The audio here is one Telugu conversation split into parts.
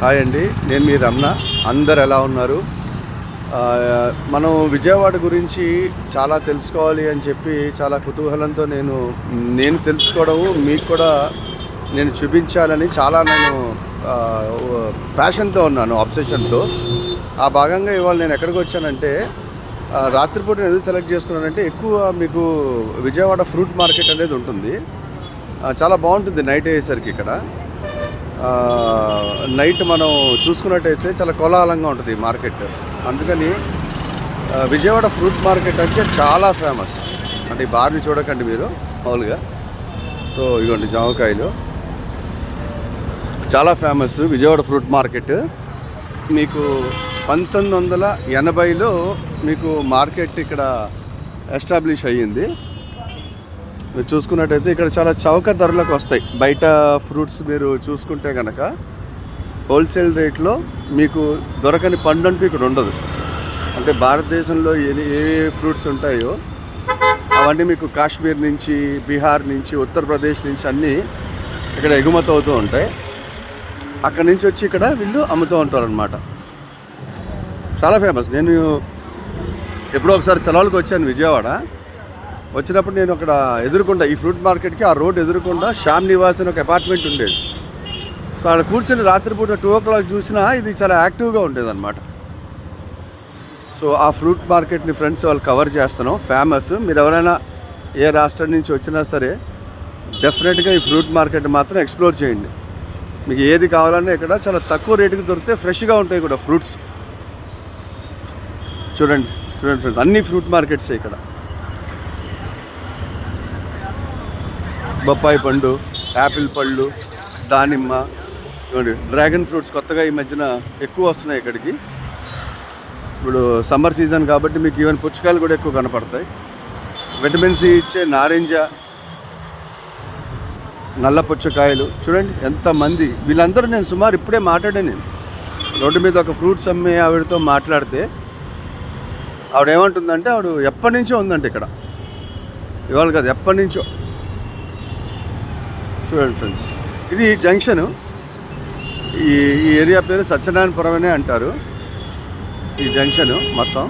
హాయ్ అండి, నేను మీ రమణ. అందరు ఎలా ఉన్నారు? మనం విజయవాడ గురించి చాలా తెలుసుకోవాలి అని చెప్పి చాలా కుతూహలంతో నేను తెలుసుకోవడము మీకు కూడా నేను చూపించాలని నేను ప్యాషన్తో ఉన్నాను, అబ్సెషన్తో. ఆ భాగంగా ఇవాళ నేను ఎక్కడికి వచ్చానంటే, రాత్రిపూట నేను ఎందుకు సెలెక్ట్ చేసుకున్నానంటే, ఎక్కువ మీకు విజయవాడ ఫ్రూట్ మార్కెట్ అనేది ఉంటుంది. చాలా బాగుంటుంది నైట్ అయ్యేసరికి. ఇక్కడ నైట్ మనం చూసుకున్నట్టయితే చాలా కోలాహలంగా ఉంటుంది మార్కెట్. అందుకని విజయవాడ ఫ్రూట్ మార్కెట్ అంటే చాలా ఫేమస్. అంటే ఈ బార్ని చూడకండి మీరు మామూలుగా. సో ఇదిగోండి జామకాయలు, చాలా ఫేమస్ విజయవాడ ఫ్రూట్ మార్కెట్. మీకు 1980లో మీకు మార్కెట్ ఇక్కడ ఎస్టాబ్లిష్ అయ్యింది. మీరు చూసుకున్నట్టయితే ఇక్కడ చాలా చౌక ధరలకు వస్తాయి. బయట ఫ్రూట్స్ మీరు చూసుకుంటే కనుక హోల్సేల్ రేట్లో మీకు దొరకని పండు అంటూ ఇక్కడ ఉండదు. అంటే భారతదేశంలో ఏ ఫ్రూట్స్ ఉంటాయో అవన్నీ మీకు కాశ్మీర్ నుంచి, బీహార్ నుంచి, ఉత్తరప్రదేశ్ నుంచి అన్నీ ఇక్కడ ఎగుమతి అవుతూ ఉంటాయి. అక్కడి నుంచి వచ్చి ఇక్కడ వీళ్ళు అమ్ముతూ ఉంటారు అన్నమాట. చాలా ఫేమస్. నేను ఎప్పుడో ఒకసారి సెలవులకు వచ్చాను విజయవాడ. వచ్చినప్పుడు నేను అక్కడ ఎదురుకుండా, ఈ ఫ్రూట్ మార్కెట్కి ఆ రోడ్ ఎదురుకుండా శ్యామ్ నివాస్ అని ఒక అపార్ట్మెంట్ ఉండేది. సో అక్కడ కూర్చొని రాత్రిపూట 2 o'clock చూసినా ఇది చాలా యాక్టివ్గా ఉండేది అనమాట. సో ఆ ఫ్రూట్ మార్కెట్ని ఫ్రెండ్స్ వాళ్ళు కవర్ చేస్తున్నాం. ఫేమస్. మీరు ఎవరైనా ఏ రాష్ట్రం నుంచి వచ్చినా సరే డెఫినెట్గా ఈ ఫ్రూట్ మార్కెట్ మాత్రం ఎక్స్ప్లోర్ చేయండి. మీకు ఏది కావాలన్నా ఇక్కడ చాలా తక్కువ రేటుకి దొరికితే ఫ్రెష్గా ఉంటాయి కూడా ఫ్రూట్స్. చూడండి ఫ్రెండ్స్, అన్ని ఫ్రూట్ మార్కెట్సే ఇక్కడ. బొప్పాయి పండు, యాపిల్ పళ్ళు, దానిమ్మ, డ్రాగన్ ఫ్రూట్స్ కొత్తగా ఈ మధ్యన ఎక్కువ వస్తున్నాయి ఇక్కడికి. ఇప్పుడు సమ్మర్ సీజన్ కాబట్టి మీకు ఈవెన్ పుచ్చకాయలు కూడా ఎక్కువ కనపడతాయి. విటమిన్ సి ఇచ్చే నారింజ, నల్ల పుచ్చకాయలు. చూడండి ఎంతమంది వీళ్ళందరూ. నేను సుమారు ఇప్పుడే మాట్లాడాను. నేను రోడ్డు మీద ఒక ఫ్రూట్స్ అమ్మే ఆవిడతో మాట్లాడితే ఆవిడ ఏమంటుందంటే, ఆవిడ ఎప్పటి నుంచో ఉందంటే ఇక్కడ, ఇవాళ కాదు ఎప్పటి నుంచో. చూడండి ఫ్రెండ్స్, ఇది జంక్షను. ఈ ఏరియా పేరు సత్యనారాయణపురం అనే అంటారు. ఈ జంక్షను మొత్తం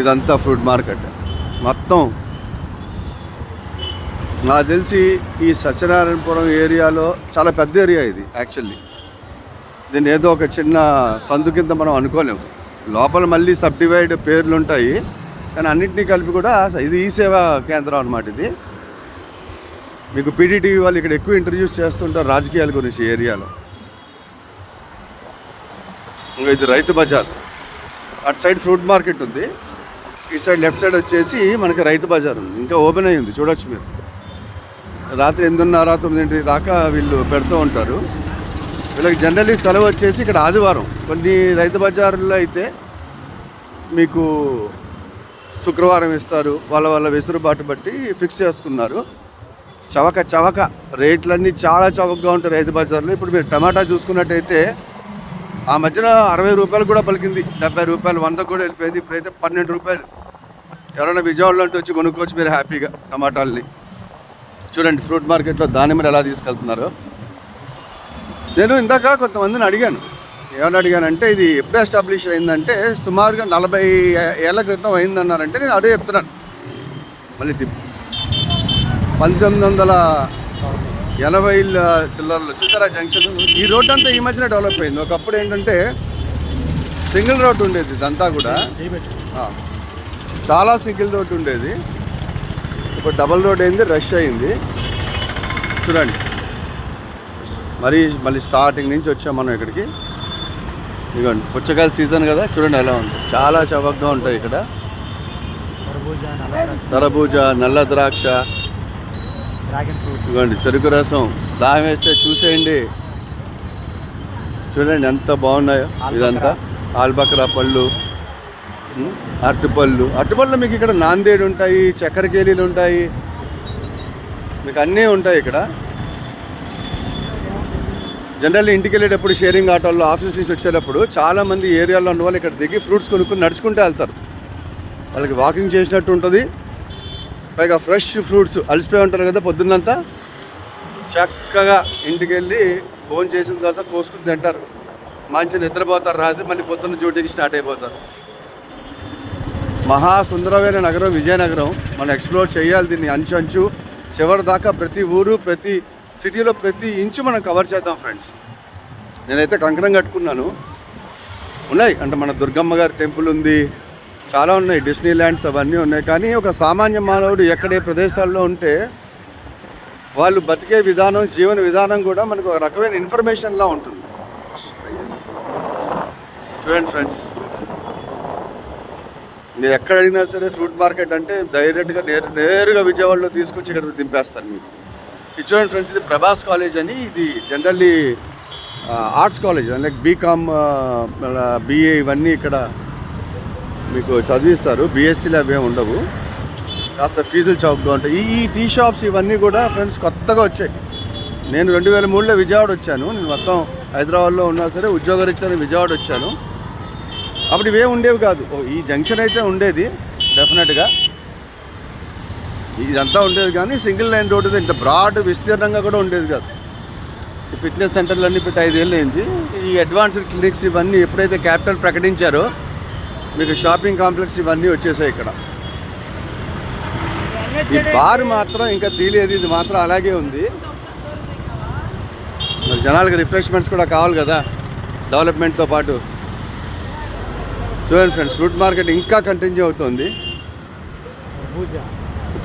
ఇదంతా ఫ్రూట్ మార్కెట్ మొత్తం. నాకు తెలిసి ఈ సత్యనారాయణపురం ఏరియాలో చాలా పెద్ద ఏరియా ఇది. యాక్చువల్లీ దీన్ని ఏదో ఒక చిన్న సందు కింద మనం అనుకోలేము. లోపల మళ్ళీ సబ్ డివైడ్ పేర్లు ఉంటాయి, కానీ అన్నింటినీ కలిపి కూడా ఇది ఈ సేవా కేంద్రం అన్నమాట. ఇది మీకు పీటీటీవీ వాళ్ళు ఇక్కడ ఎక్కువ ఇంట్రడ్యూస్ చేస్తుంటారు రాజకీయాల గురించి ఏరియాలో. ఇంకా ఇది రైతు బజార్. అటు సైడ్ ఫ్రూట్ మార్కెట్ ఉంది, ఈ సైడ్ లెఫ్ట్ సైడ్ వచ్చేసి మనకి రైతు బజార్ ఉంది. ఇంకా ఓపెన్ అయ్యి ఉంది, చూడొచ్చు మీరు. రాత్రి 8:30, 9 దాకా వీళ్ళు పెడుతూ ఉంటారు. వీళ్ళకి జనరల్లీ సెలవు వచ్చేసి ఇక్కడ ఆదివారం. కొన్ని రైతు బజార్లో అయితే మీకు శుక్రవారం ఇస్తారు. వాళ్ళ వెసులుబాటు బట్టి ఫిక్స్ చేసుకున్నారు. చవక రేట్లన్నీ చాలా చవకగా ఉంటాయి రైతు బజార్లో. ఇప్పుడు మీరు టమాటా చూసుకున్నట్టయితే ఆ మధ్యన 60 రూపాయలు కూడా పలికింది, 70 రూపాయలు, 100 కూడా వెళ్ళిపోయింది. ఇప్పుడైతే 12 రూపాయలు. ఎవరైనా విజయవాడలో అంటే వచ్చి కొనుక్కోవచ్చు మీరు హ్యాపీగా టమాటాలని. చూడండి ఫ్రూట్ మార్కెట్లో దానిమ్మని ఎలా తీసుకెళ్తున్నారు. నేను ఇందాక కొంతమందిని అడిగాను. ఏమని అడిగానంటే, ఇది ఎప్పుడు ఎస్టాబ్లిష్ అయిందంటే సుమారుగా 40 ఏళ్ల క్రితం అయిందన్నారంటే నేను అదే చెప్తున్నాను. మళ్ళీ 1980 చిల్లరలో చూసారా జంక్షన్. ఈ రోడ్డు అంతా ఈ మధ్యన డెవలప్ అయింది. ఒకప్పుడు ఏంటంటే సింగిల్ రోడ్డు ఉండేది, ఇదంతా కూడా చాలా సింగిల్ రోడ్డు ఉండేది. ఇప్పుడు డబల్ రోడ్ అయింది, రష్ అయింది. చూడండి మళ్ళీ స్టార్టింగ్ నుంచి వచ్చాం మనం ఇక్కడికి. ఇదిగోండి పుచ్చకాయల సీజన్ కదా, చూడండి ఎలా ఉంది. చాలా చవకగా ఉంటాయి ఇక్కడ. తరబూజా, నల్ల ద్రాక్ష, ఇదిగోండి చెరుకు రసం. దాహం వేస్తే చూసేయండి. చూడండి ఎంత బాగున్నాయో. ఇదంతా ఆల్బక్రా పళ్ళు, అరటిపళ్ళు మీకు ఇక్కడ నాందేడు ఉంటాయి, చక్కెరకేళీలు ఉంటాయి, మీకు అన్నీ ఉంటాయి ఇక్కడ. జనరల్లీ ఇంటికి వెళ్ళేటప్పుడు షేరింగ్ ఆటోల్లో ఆఫీస్ నుంచి వచ్చేటప్పుడు చాలామంది ఏరియాలో ఉన్న వాళ్ళు ఇక్కడ దిగి ఫ్రూట్స్ కొనుక్కొని నడుచుకుంటూ వెళ్తారు. వాళ్ళకి వాకింగ్ చేసినట్టు ఉంటుంది. పైగా ఫ్రెష్ ఫ్రూట్స్, అలసిపోయి ఉంటారు కదా పొద్దున్నంతా, చక్కగా ఇంటికి వెళ్ళి ఫోన్ చేసిన తర్వాత కోసుకుని తింటారు, మంచి నిద్రపోతారు, రాత్రి మళ్ళీ పొద్దున్న డ్యూటీకి స్టార్ట్ అయిపోతారు. మహాసుందరమైన నగరం విజయనగరం. మనం ఎక్స్ప్లోర్ చేయాలి దీన్ని అంచు అంచు చివరి దాకా. ప్రతి ఊరు, ప్రతి సిటీలో ప్రతి ఇంచు మనం కవర్ చేద్దాం ఫ్రెండ్స్. నేనైతే కంకణం కట్టుకున్నాను. ఉన్నాయి అంటే మన దుర్గమ్మ గారి టెంపుల్ ఉంది, చాలా ఉన్నాయి, డిస్నీ ల్యాండ్స్ అవన్నీ ఉన్నాయి. కానీ ఒక సామాన్య మానవుడు ఎక్కడే ప్రదేశాల్లో ఉంటే వాళ్ళు బతికే విధానం, జీవన విధానం కూడా మనకు ఒక రకమైన ఇన్ఫర్మేషన్లా ఉంటుంది. చూడండి ఫ్రెండ్స్, మీరు ఎక్కడ అడిగినా సరే ఫ్రూట్ మార్కెట్ అంటే డైరెక్ట్గా నేరుగా విజయవాడలో తీసుకొచ్చి ఇక్కడ దింపేస్తాను మీకు. ఇది చూడండి ఫ్రెండ్స్, ఇది ప్రభాస్ కాలేజ్ అని. ఇది generally arts college, like BCom, BA ఇవన్నీ ఇక్కడ మీకు చదివిస్తారు. బీఎస్సీలు అవే ఉండవు, కాస్త ఫీజులు చౌకగా ఉంటాయి. ఈ టీ షాప్స్ ఇవన్నీ కూడా ఫ్రెండ్స్ కొత్తగా వచ్చాయి. నేను 2003లో విజయవాడ వచ్చాను. నేను మొత్తం హైదరాబాద్లో ఉన్నా సరే ఉద్యోగరీత్యా విజయవాడ వచ్చాను. అప్పుడు ఇవే ఉండేవి కాదు. ఈ జంక్షన్ అయితే ఉండేది డెఫినెట్గా, ఇదంతా ఉండేది, కానీ సింగిల్ లైన్ రోడ్డు ఇంత బ్రాడ్ విస్తీర్ణంగా కూడా ఉండేది కాదు. ఈ ఫిట్నెస్ సెంటర్లు అన్నీ పెట్టి 5 ఏళ్ళు అయింది. ఈ అడ్వాన్స్డ్ క్లినిక్స్ ఇవన్నీ ఎప్పుడైతే క్యాపిటల్ ప్రకటించారో మీకు షాపింగ్ కాంప్లెక్స్ ఇవన్నీ వచ్చేసాయి ఇక్కడ. ఈ బార్ మాత్రం ఇంకా తీలేదు, ఇది మాత్రం అలాగే ఉంది. మరి జనాలకి రిఫ్రెష్మెంట్స్ కూడా కావాలి కదా డెవలప్మెంట్తో పాటు. చూడండి ఫ్రెండ్స్, ఫ్రూట్ మార్కెట్ ఇంకా కంటిన్యూ అవుతుంది.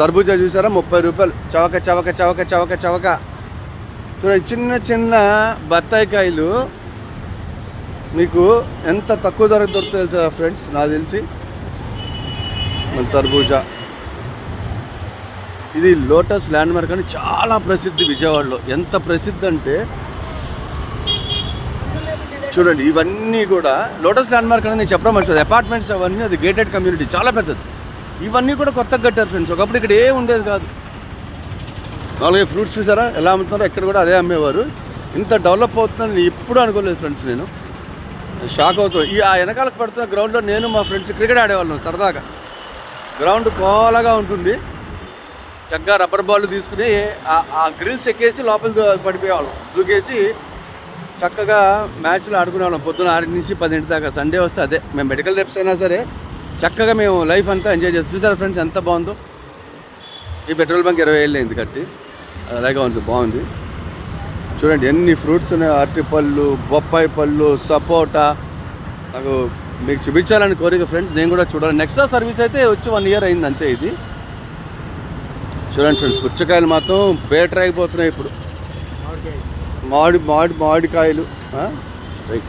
తర్బూజా చూసారా, 30 రూపాయలు చవక చవక చవక చవక చవక. చూడండి, చిన్న చిన్న బత్తాయి కాయలు మీకు ఎంత తక్కువ ధరకు దొరుకుతుంది తెలుసా ఫ్రెండ్స్. నాకు తెలిసి మన తర్బూజా ఇది లోటస్ ల్యాండ్ మార్క్ అని చాలా ప్రసిద్ధి విజయవాడలో. ఎంత ప్రసిద్ధి అంటే చూడండి, ఇవన్నీ కూడా లోటస్ ల్యాండ్ మార్క్ అని నేను చెప్పడం మర్చిపోయింది. అపార్ట్మెంట్స్ అవన్నీ, అది గేటెడ్ కమ్యూనిటీ, చాలా పెద్దది. ఇవన్నీ కూడా కొత్తగా కట్టారు ఫ్రెండ్స్. ఒకప్పుడు ఇక్కడ ఏ ఉండేది కాదు. నాలుగైదు ఫ్రూట్స్ చూసారా ఎలా అమ్ముతున్నారో, ఎక్కడ కూడా అదే అమ్మేవారు. ఇంత డెవలప్ అవుతుందని నేను ఎప్పుడూ అనుకోలేదు ఫ్రెండ్స్. నేను షాక్ అవుతాను. ఆ వెనకాలకు పడుతున్న గ్రౌండ్లో నేను మా ఫ్రెండ్స్ క్రికెట్ ఆడేవాళ్ళం సరదాగా. గ్రౌండ్ కోలగా ఉంటుంది, చక్కగా రబ్బర్ బాల్ తీసుకుని ఆ గ్రిల్స్ ఎక్కేసి లోపల పడిపోయేవాళ్ళం, దూకేసి చక్కగా మ్యాచ్లు ఆడుకునేవాళ్ళం పొద్దున్న 6 నుంచి 10 దాకా. సండే వస్తే అదే, మేము మెడికల్ రేప్స్ అయినా సరే చక్కగా మేము లైఫ్ అంతా ఎంజాయ్ చేస్తాం. చూసారా ఫ్రెండ్స్ ఎంత బాగుందో. ఈ పెట్రోల్ బంక్ 20 ఏళ్ళు అయింది కట్టి, అలాగే ఉంది, బాగుంది. చూడండి ఎన్ని ఫ్రూట్స్ ఉన్నాయి, అరటి పళ్ళు, బొప్పాయి పళ్ళు, సపోటా. నాకు మీకు చూపించాలని కోరిక ఫ్రెండ్స్, నేను కూడా చూడాలి. నెక్స్ట్ సర్వీస్ అయితే వచ్చి 1 ఇయర్ అయింది అంతే. ఇది చూడండి ఫ్రెండ్స్, పుచ్చకాయలు మాత్రం బేటర్ అయిపోతున్నాయి ఇప్పుడు. మామిడికాయలు రైట్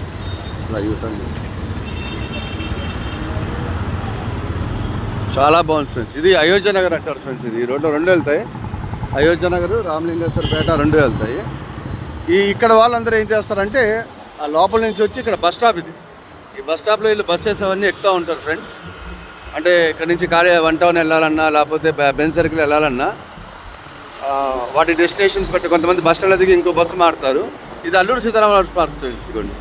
చాలా బాగుంది ఫ్రెండ్స్. ఇది అయోధ్య నగర్ అంటారు ఫ్రెండ్స్. ఇది రోడ్లో 2 వెళ్తాయి, అయోధ్య నగర్, రామలింగేశ్వరపేట 2 వెళ్తాయి. ఇక్కడ వాళ్ళందరూ ఏం చేస్తారంటే ఆ లోపల నుంచి వచ్చి ఇక్కడ బస్ స్టాప్, ఇది ఈ బస్ స్టాప్లో వీళ్ళు బస్సెస్ అవన్నీ ఎక్కుతూ ఉంటారు ఫ్రెండ్స్. అంటే ఇక్కడ నుంచి ఖాళీ 1 టౌన్ వెళ్ళాలన్నా, లేకపోతే బెంజ్ సర్కిల్ వెళ్ళాలన్నా వాటి డెస్టినేషన్స్ బట్టి కొంతమంది బస్ స్టాండ్లో దిగి ఇంకో బస్సు మారుతారు. ఇది అల్లూరు సీతారామరాజు పార్క్ ఫ్రెండ్స్. ఇవ్వండి,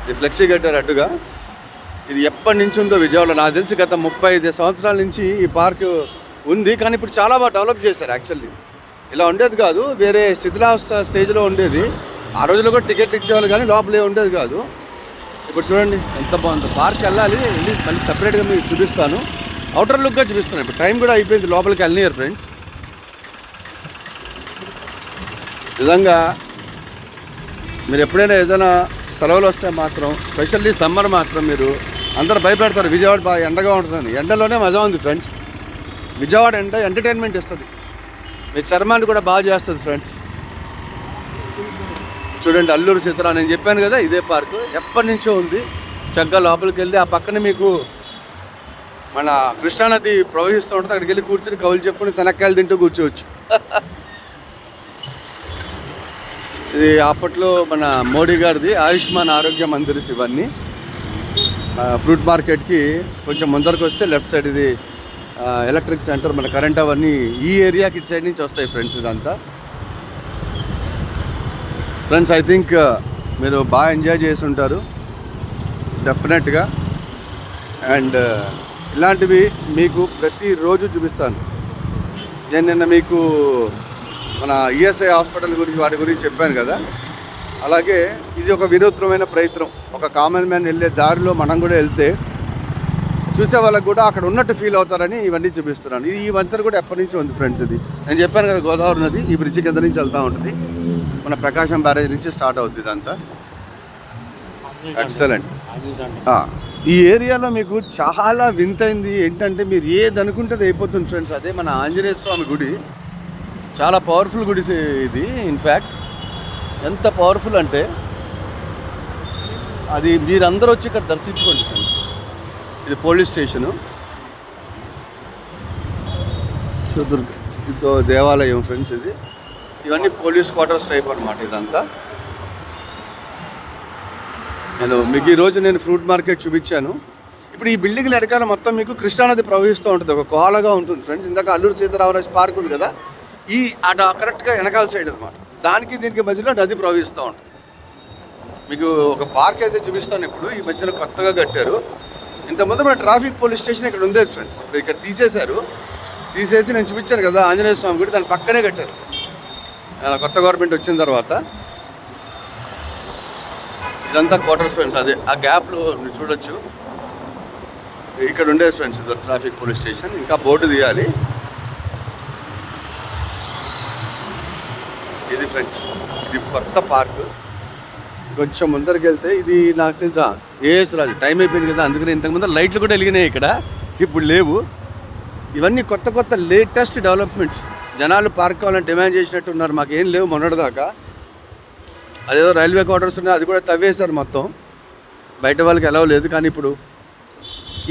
ఇది ఫ్లెక్సీ కట్టారు అడ్డుగా. ఇది ఎప్పటి నుంచి ఉందో విజయవాడలో నాకు తెలిసి గత 35 సంవత్సరాల నుంచి ఈ పార్క్ ఉంది. కానీ ఇప్పుడు చాలా బాగా డెవలప్ చేశారు. యాక్చువల్లీ ఇలా ఉండేది కాదు, వేరే శిథిలావస్థ స్టేజ్లో ఉండేది. ఆ రోజుల్లో కూడా టికెట్ ఇచ్చేవాళ్ళు, కానీ లోపలే ఉండేది కాదు. ఇప్పుడు చూడండి ఎంత బాగుందో. పార్క్ వెళ్ళాలి, మళ్ళీ సపరేట్గా మీకు చూపిస్తాను, అవుటర్ లుక్గా చూపిస్తాను. ఇప్పుడు టైం కూడా అయిపోయింది, లోపలికి వెళ్ళనియరు ఫ్రెండ్స్. నిజంగా మీరు ఎప్పుడైనా ఏదైనా సెలవులు వస్తే మాత్రం, స్పెషల్లీ సమ్మర్ మాత్రం, మీరు అందరూ భయపెడతారు విజయవాడ బాగా ఎండగా ఉంటుందని. ఎండలోనే మజా ఉంది ఫ్రెండ్స్. విజయవాడ ఎంటర్టైన్మెంట్ ఇస్తుంది, మీ చర్మాన్ని కూడా బాగా చేస్తుంది ఫ్రెండ్స్. చూడండి అల్లూరు సీతారా, నేను చెప్పాను కదా ఇదే పార్కు ఎప్పటి నుంచో ఉంది. చక్కగా లోపలికి వెళ్ళి ఆ పక్కన మీకు మన కృష్ణానది ప్రవహిస్తూ ఉంటుంది, అక్కడికి వెళ్ళి కూర్చుని కవులు చెప్పుకుని శనక్కాయలు తింటూ కూర్చోవచ్చు. ఇది అప్పట్లో మన మోడీ గారిది ఆయుష్మాన్ ఆరోగ్య మందిర్స్. ఇవన్నీ ఫ్రూట్ మార్కెట్కి కొంచెం ముందరకు వస్తే లెఫ్ట్ సైడ్ ఇది ఎలక్ట్రిక్ సెంటర్, మన కరెంట్ అవన్నీ ఈ ఏరియాకి ఇటు సైడ్ నుంచి వస్తాయి ఫ్రెండ్స్. ఇదంతా ఫ్రెండ్స్ ఐ థింక్ మీరు బాగా ఎంజాయ్ చేసి ఉంటారు డెఫినెట్గా. అండ్ ఇలాంటివి మీకు ప్రతిరోజు చూపిస్తాను. నేను నిన్న మీకు మన ఈఎస్ఐ హాస్పిటల్ గురించి వాటి గురించి చెప్పాను కదా, అలాగే ఇది ఒక వినూత్నమైన ప్రయత్నం. ఒక కామన్ మ్యాన్ వెళ్ళే దారిలో మనం కూడా వెళ్తే చూసే వాళ్ళకి కూడా అక్కడ ఉన్నట్టు ఫీల్ అవుతారని ఇవన్నీ చూపిస్తున్నాను. ఈ వంతెన కూడా ఎప్పటి నుంచి ఉంది ఫ్రెండ్స్. ఇది నేను చెప్పాను కదా, గోదావరి నది ఈ బ్రిడ్జి కింద నుంచి వెళ్తూ ఉంటుంది. మన ప్రకాశం బ్యారేజ్ నుంచి స్టార్ట్ అవుతుంది ఇదంతా. ఎక్సలెంట్. ఈ ఏరియాలో మీకు చాలా వింతైంది ఏంటంటే, మీరు ఏది అనుకుంటే అయిపోతుంది ఫ్రెండ్స్. అదే మన ఆంజనేయ స్వామి గుడి. చాలా పవర్ఫుల్ గుడి ఇది. ఇన్ఫ్యాక్ట్ ఎంత పవర్ఫుల్ అంటే అది మీరందరూ వచ్చి ఇక్కడ దర్శించుకోండి ఫ్రెండ్స్. ఇది పోలీస్ స్టేషను, ఇదో దేవాలయం ఫ్రెండ్స్. ఇది ఇవన్నీ పోలీస్ క్వార్టర్స్ టైప్ అనమాట ఇదంతా. మీకు ఈరోజు నేను ఫ్రూట్ మార్కెట్ చూపించాను. ఇప్పుడు ఈ బిల్డింగ్ల వెనకాల మొత్తం మీకు కృష్ణానది ప్రవహిస్తూ ఉంటుంది, ఒక కోలగా ఉంటుంది ఫ్రెండ్స్. ఇందాక అల్లూరు సీతారామరాజు పార్క్ ఉంది కదా, ఈ అటు కరెక్ట్గా వెనకాల సైడ్ అనమాట. దానికి దీనికి మధ్యలో నది ప్రవహిస్తూ ఉంటుంది. మీకు ఒక పార్క్ అయితే చూపిస్తాను ఇప్పుడు. ఈ మధ్యలో కొత్తగా కట్టారు. ఇంతకుముందు మన ట్రాఫిక్ పోలీస్ స్టేషన్ ఇక్కడ ఉండేది ఫ్రెండ్స్. ఇప్పుడు ఇక్కడ తీసేసి నేను చూపించాను కదా ఆంజనేయ స్వామి గుడి, దాని పక్కనే కట్టారు కొత్త గవర్నమెంట్ వచ్చిన తర్వాత. ఇదంతా క్వార్టర్స్ ఫ్రెండ్స్. అదే ఆ గ్యాప్లో మీరు చూడొచ్చు. ఇక్కడ ఉండేది ఫ్రెండ్స్ ఇది ట్రాఫిక్ పోలీస్ స్టేషన్. ఇంకా బోర్డు తీయాలి. ఇది ఫ్రెండ్స్, ఇది కొత్త పార్క్. కొంచెం ముందరికి వెళ్తే ఇది నాకు తెలుసా ఏఎస్ రాజు టైం అయిపోయింది కదా, అందుకని ఇంతకుముందు లైట్లు కూడా వెలిగినాయి ఇక్కడ, ఇప్పుడు లేవు. ఇవన్నీ కొత్త లేటెస్ట్ డెవలప్మెంట్స్. జనాలు పార్క్ కావాలని డిమాండ్ చేసినట్టు ఉన్నారు. మాకేం లేవు మొన్నటిదాకా. అదేదో రైల్వే క్వార్టర్స్ ఉన్నాయి, అది కూడా తవ్వేశారు మొత్తం. బయట వాళ్ళకి ఎలా లేదు. కానీ ఇప్పుడు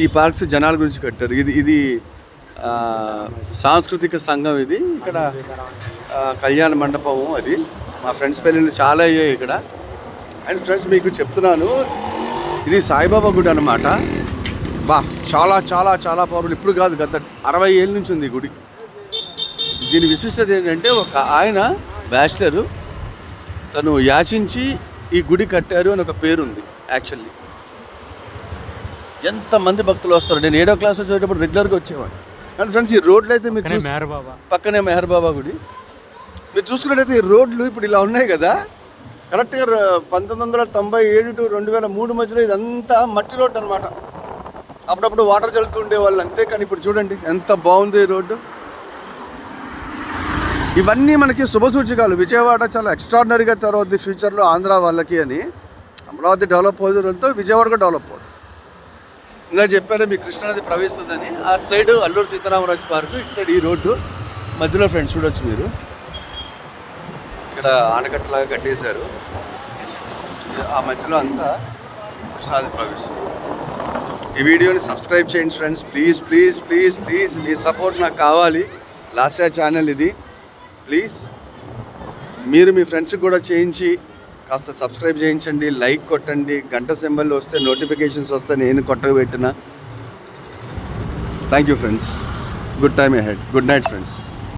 ఈ పార్క్స్ జనాల గురించి కట్టారు. ఇది సాంస్కృతిక సంఘం. ఇది ఇక్కడ కళ్యాణ మండపము. అది మా ఫ్రెండ్స్ పెళ్ళిళ్ళు చాలా అయ్యాయి ఇక్కడ. అండ్ ఫ్రెండ్స్ మీకు చెప్తున్నాను, ఇది సాయిబాబా గుడి అనమాట. చాలా చాలా చాలా పవర్ఫుల్. ఇప్పుడు కాదు, గత 60 ఏళ్ళ నుంచి ఉంది ఈ గుడి. దీని విశిష్టత ఏంటంటే, ఒక ఆయన బ్యాచిలరు, తను యాచించి ఈ గుడి కట్టారు అని ఒక పేరుంది యాక్చువల్లీ. ఎంతమంది భక్తులు వస్తారు. నేను 7వ క్లాస్ వచ్చేటప్పుడు రెగ్యులర్గా వచ్చేవాడు. అండ్ ఫ్రెండ్స్ ఈ రోడ్లు అయితే మీరు పక్కనే మెహర్ బాబా గుడి. మీరు చూసుకున్నట్టయితే ఈ రోడ్లు ఇప్పుడు ఇలా ఉన్నాయి కదా, కరెక్ట్గా 1997 to 2003 మధ్యలో ఇదంతా మట్టి రోడ్డు అనమాట. అప్పుడప్పుడు వాటర్ చల్లుతూ ఉండేవాళ్ళు అంతే. కానీ ఇప్పుడు చూడండి ఎంత బాగుంది ఈ రోడ్డు. ఇవన్నీ మనకి శుభసూచకాలు. విజయవాడ చాలా ఎక్స్ట్రాడినరీగా తర్వాత ఫ్యూచర్లో ఆంధ్ర వాళ్ళకి అని. అమరావతి డెవలప్ అవుతుందంతో విజయవాడ కూడా డెవలప్ అవుతుంది. ఇంకా చెప్పాను మీకు కృష్ణానది ప్రవహిస్తుందని. ఆ సైడ్ అల్లూరు సీతారామరాజు పార్కు, ఇటు సైడ్ ఈ రోడ్డు మధ్యలో ఫ్రెండ్స్ చూడొచ్చు మీరు. ఇక్కడ ఆనకట్టలాగా కట్టేశారు. ఆ మధ్యలో అంతా కృష్ణానది ప్రవహిస్తుంది. ఈ వీడియోని సబ్స్క్రైబ్ చేయండి friends. Please please please please me support నాకు కావాలి. లాస్యా ఛానల్ ఇది. ప్లీజ్ మీరు మీ ఫ్రెండ్స్కి కూడా చేయించి కాస్త సబ్స్క్రైబ్ చేయించండి, లైక్ కొట్టండి, గంట సింబల్ వస్తే నోటిఫికేషన్స్ వస్తే నేను కొత్తగా పెట్టిన. Thank you friends. Good time ahead. Good night friends.